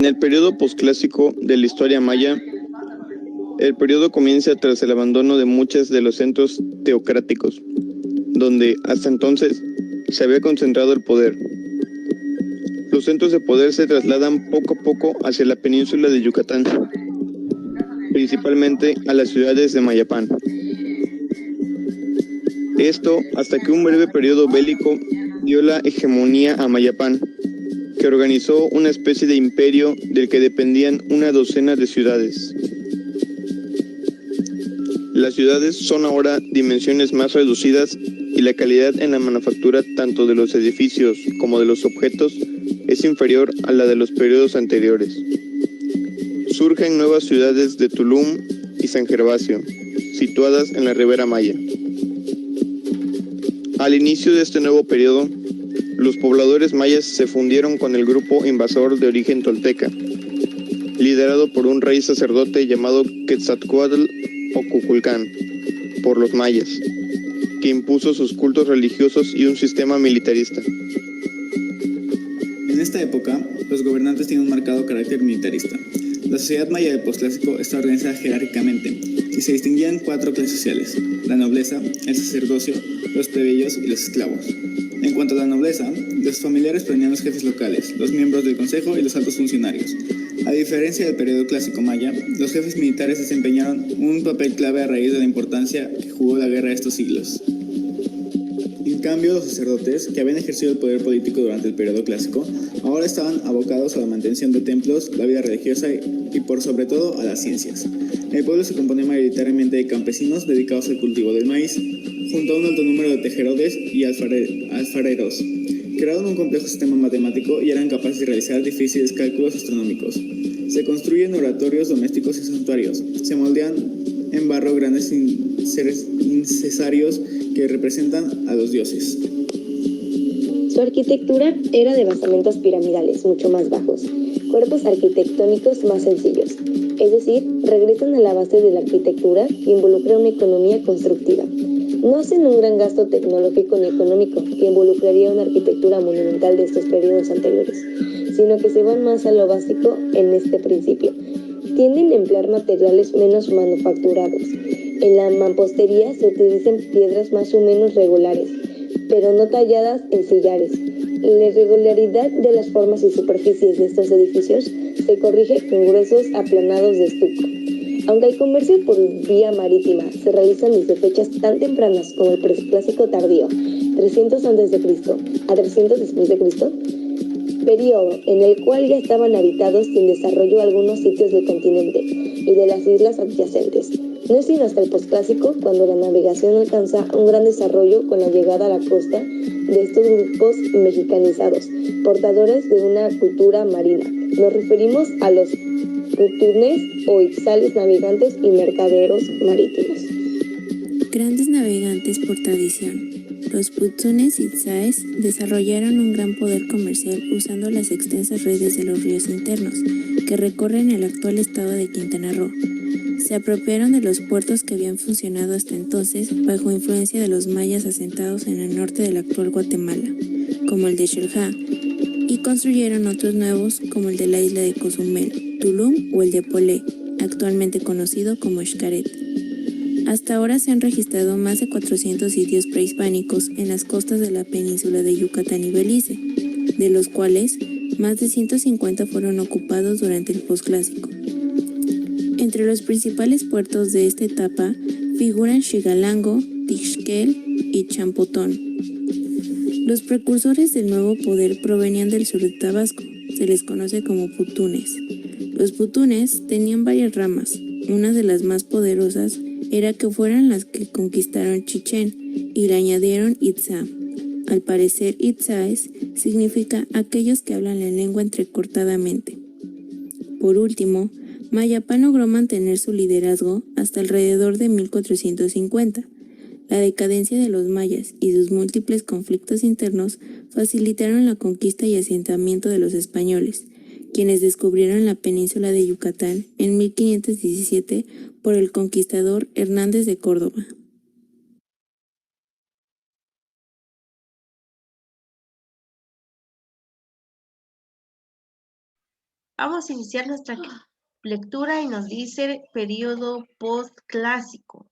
En el periodo posclásico de la historia maya, el periodo comienza tras el abandono de muchos de los centros teocráticos, donde hasta entonces se había concentrado el poder. Los centros de poder se trasladan poco a poco hacia la península de Yucatán, principalmente a las ciudades de Mayapán. Esto hasta que un breve periodo bélico dio la hegemonía a Mayapán, que organizó una especie de imperio del que dependían una docena de ciudades. Las ciudades son ahora dimensiones más reducidas y la calidad en la manufactura tanto de los edificios como de los objetos es inferior a la de los periodos anteriores. Surgen nuevas ciudades de Tulum y San Gervasio, situadas en la Ribera Maya. Al inicio de este nuevo periodo, los pobladores mayas se fundieron con el grupo invasor de origen tolteca, liderado por un rey sacerdote llamado Quetzalcóatl o Cuculcán, por los mayas, que impuso sus cultos religiosos y un sistema militarista. En esta época, los gobernantes tienen un marcado carácter militarista. La sociedad maya del posclásico está organizada jerárquicamente y se distinguían 4 clases sociales: la nobleza, el sacerdocio, los plebeyos y los esclavos. En cuanto a la nobleza, los familiares planean los jefes locales, los miembros del consejo y los altos funcionarios. A diferencia del periodo clásico maya, los jefes militares desempeñaron un papel clave a raíz de la importancia que jugó la guerra de estos siglos. En cambio, los sacerdotes, que habían ejercido el poder político durante el periodo clásico, ahora estaban abocados a la mantención de templos, la vida religiosa y por sobre todo a las ciencias. El pueblo se componía mayoritariamente de campesinos dedicados al cultivo del maíz, junto a un alto número de tejerodes y alfareros. Crearon un complejo sistema matemático y eran capaces de realizar difíciles cálculos astronómicos. Se construyen oratorios domésticos y santuarios. Se moldean en barro grandes incensarios que representan a los dioses. Su arquitectura era de basamentos piramidales mucho más bajos, cuerpos arquitectónicos más sencillos, es decir, regresan a la base de la arquitectura que involucra una economía constructiva. No hacen un gran gasto tecnológico ni económico que involucraría una arquitectura monumental de estos periodos anteriores, sino que se van más a lo básico en este principio. Tienden a emplear materiales menos manufacturados. En la mampostería se utilizan piedras más o menos regulares, pero no talladas en sillares. La irregularidad de las formas y superficies de estos edificios se corrige con gruesos aplanados de estuco. Aunque el comercio por vía marítima se realiza desde fechas tan tempranas como el preclásico tardío, 300 a.C. a 300 después de Cristo, periodo en el cual ya estaban habitados y en desarrollo algunos sitios del continente y de las islas adyacentes. No es sino hasta el posclásico cuando la navegación alcanza un gran desarrollo con la llegada a la costa de estos grupos mexicanizados, portadores de una cultura marina. Nos referimos a los putunes o itzales navegantes y mercaderos marítimos. Grandes navegantes por tradición. Los putunes itzaes desarrollaron un gran poder comercial usando las extensas redes de los ríos internos que recorren el actual estado de Quintana Roo. Se apropiaron de los puertos que habían funcionado hasta entonces bajo influencia de los mayas asentados en el norte del actual Guatemala, como el de Xel-Há, y construyeron otros nuevos como el de la isla de Cozumel, Tulum o el de Polé, actualmente conocido como Xcaret. Hasta ahora se han registrado más de 400 sitios prehispánicos en las costas de la península de Yucatán y Belice, de los cuales más de 150 fueron ocupados durante el posclásico. Entre los principales puertos de esta etapa figuran Xigalango, Tixquel y Champotón. Los precursores del nuevo poder provenían del sur de Tabasco, se les conoce como putunes. Los putunes tenían varias ramas, una de las más poderosas era que fueran las que conquistaron Chichén y le añadieron Itzá. Al parecer, Itzáes significa aquellos que hablan la lengua entrecortadamente. Por último, Mayapán logró mantener su liderazgo hasta alrededor de 1450. La decadencia de los mayas y sus múltiples conflictos internos facilitaron la conquista y asentamiento de los españoles, quienes descubrieron la península de Yucatán en 1517 por el conquistador Hernández de Córdoba. Vamos a iniciar nuestra lectura y nos dice periodo postclásico,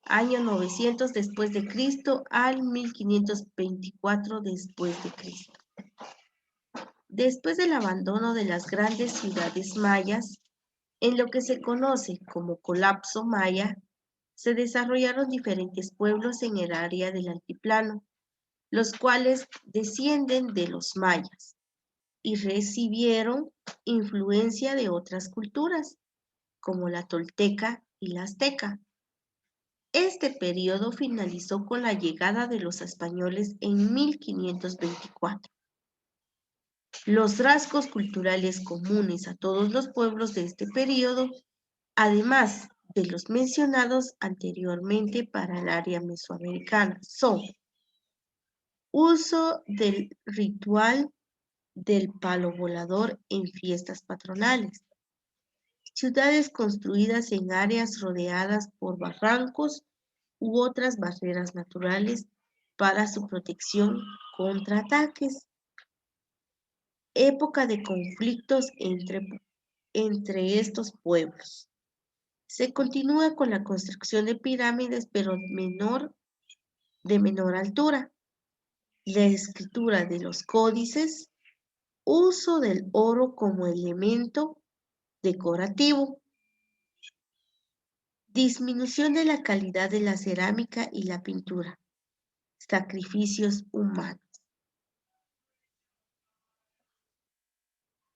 año 900 después de Cristo al 1524 después de Cristo. Después del abandono de las grandes ciudades mayas, en lo que se conoce como colapso maya, se desarrollaron diferentes pueblos en el área del altiplano, los cuales descienden de los mayas y recibieron influencia de otras culturas, como la tolteca y la azteca. Este periodo finalizó con la llegada de los españoles en 1524. Los rasgos culturales comunes a todos los pueblos de este periodo, además de los mencionados anteriormente para el área mesoamericana, son uso del ritual del palo volador en fiestas patronales, ciudades construidas en áreas rodeadas por barrancos u otras barreras naturales para su protección contra ataques, época de conflictos entre estos pueblos. Se continúa con la construcción de pirámides, pero de menor altura, la escritura de los códices, uso del oro como elemento decorativo, disminución de la calidad de la cerámica y la pintura, sacrificios humanos.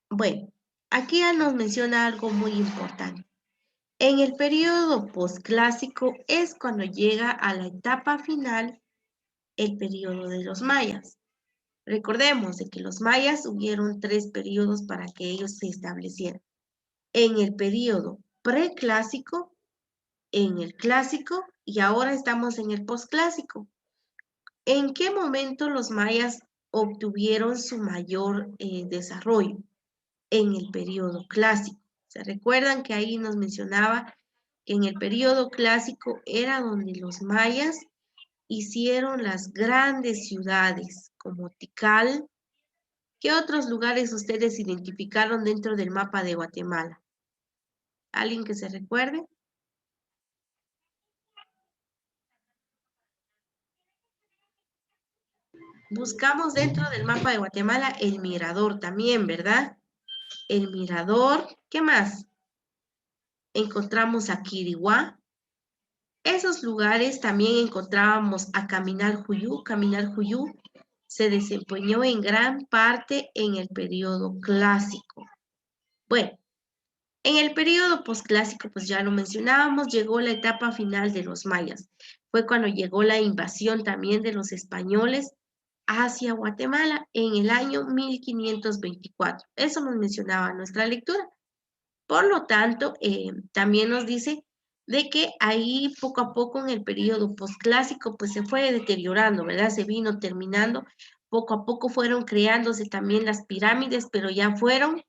Bueno, aquí ya nos menciona algo muy importante. En el periodo posclásico es cuando llega a la etapa final el periodo de los mayas. Recordemos de que los mayas hubieron 3 periodos para que ellos se establecieran. En el periodo preclásico, en el clásico y ahora estamos en el posclásico. ¿En qué momento los mayas obtuvieron su mayor desarrollo? En el periodo clásico. ¿Se recuerdan que ahí nos mencionaba que en el periodo clásico era donde los mayas hicieron las grandes ciudades como Tikal? ¿Qué otros lugares ustedes identificaron dentro del mapa de Guatemala? ¿Alguien que se recuerde? Buscamos dentro del mapa de Guatemala el Mirador también, ¿verdad? El Mirador, ¿qué más? Encontramos a Quiriguá. Esos lugares también encontrábamos a Caminar Juyú. Caminar Juyú se desempeñó en gran parte en el periodo clásico. Bueno, en el periodo posclásico, pues ya lo mencionábamos, llegó la etapa final de los mayas. Fue cuando llegó la invasión también de los españoles hacia Guatemala en el año 1524. Eso nos mencionaba nuestra lectura. Por lo tanto, también nos dice de que ahí poco a poco en el periodo posclásico pues se fue deteriorando, ¿verdad? Se vino terminando. Poco a poco fueron creándose también las pirámides, pero ya fueron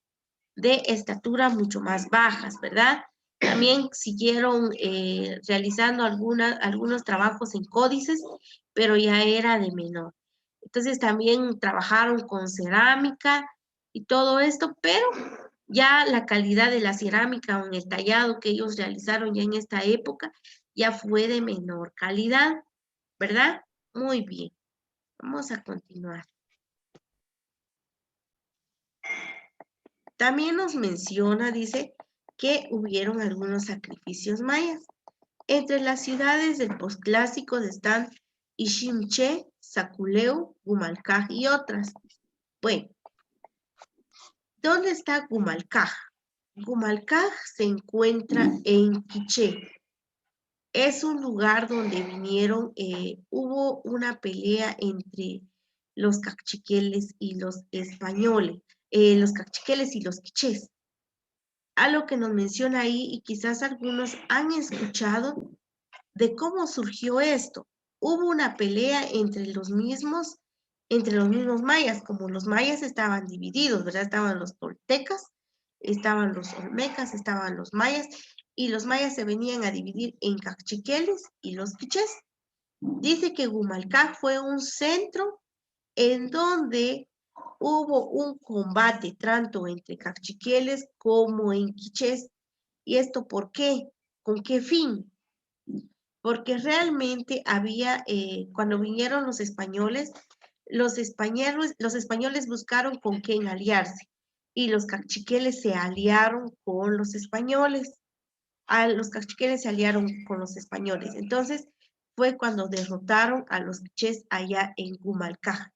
de estatura mucho más bajas, ¿verdad? También siguieron realizando algunos trabajos en códices, pero ya era de menor. Entonces también trabajaron con cerámica y todo esto, pero ya la calidad de la cerámica o en el tallado que ellos realizaron ya en esta época ya fue de menor calidad, ¿verdad? Muy bien, vamos a continuar. También nos menciona, dice, que hubieron algunos sacrificios mayas. Entre las ciudades del posclásico están Iximché, Saculeu, Gumalcaj y otras. Bueno, ¿dónde está Gumalcaj? Gumalcaj se encuentra en Quiché. Es un lugar donde hubo una pelea entre los cachiqueles y los españoles, los cachiqueles y los quichés. Algo que nos menciona ahí, y quizás algunos han escuchado de cómo surgió esto. Hubo una pelea entre los mismos mayas, como los mayas estaban divididos, ¿verdad? Estaban los toltecas, estaban los olmecas, estaban los mayas, y los mayas se venían a dividir en cachiqueles y los quichés. Dice que Gumalcaj fue un centro en donde hubo un combate tanto entre cachiqueles como en quichés. ¿Y esto por qué? ¿Con qué fin? Porque realmente había, cuando vinieron los españoles buscaron con quién aliarse y los cachiqueles se aliaron con los españoles. Los cachiqueles se aliaron con los españoles. Entonces fue cuando derrotaron a los quichés allá en Gumalcaj.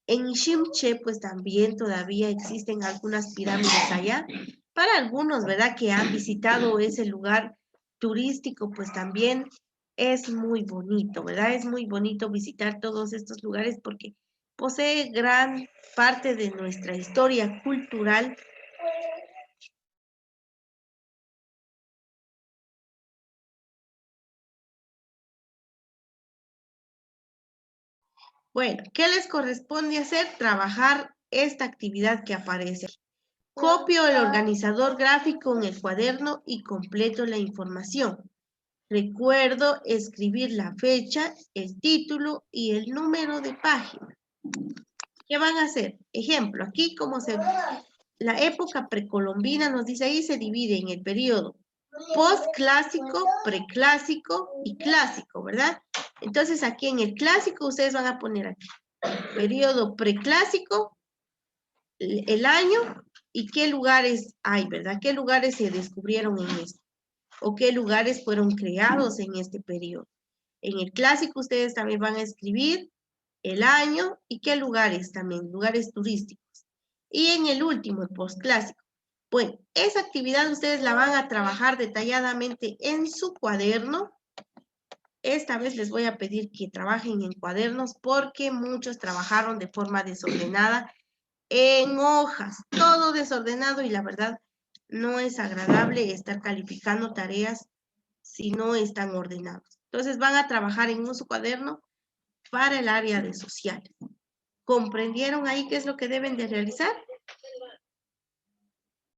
En Iximché, pues también todavía existen algunas pirámides allá. Para algunos, ¿verdad? Que han visitado ese lugar turístico, pues también es muy bonito, ¿verdad? Es muy bonito visitar todos estos lugares porque posee gran parte de nuestra historia cultural. Bueno, ¿qué les corresponde hacer? Trabajar esta actividad que aparece. Copio el organizador gráfico en el cuaderno y completo la información. Recuerdo escribir la fecha, el título y el número de página. ¿Qué van a hacer? Ejemplo, aquí la época precolombina nos dice ahí se divide en el periodo postclásico, preclásico y clásico, ¿verdad? Entonces aquí en el clásico ustedes van a poner aquí periodo preclásico, el año y qué lugares hay, ¿verdad? ¿Qué lugares se descubrieron en esto? ¿O qué lugares fueron creados en este periodo? En el clásico ustedes también van a escribir el año y qué lugares también, lugares turísticos. Y en el último, el postclásico. Bueno, esa actividad ustedes la van a trabajar detalladamente en su cuaderno. Esta vez les voy a pedir que trabajen en cuadernos porque muchos trabajaron de forma desordenada en hojas, todo desordenado y la verdad no es agradable estar calificando tareas si no están ordenados. Entonces van a trabajar en su cuaderno para el área de sociales. ¿Comprendieron ahí qué es lo que deben de realizar?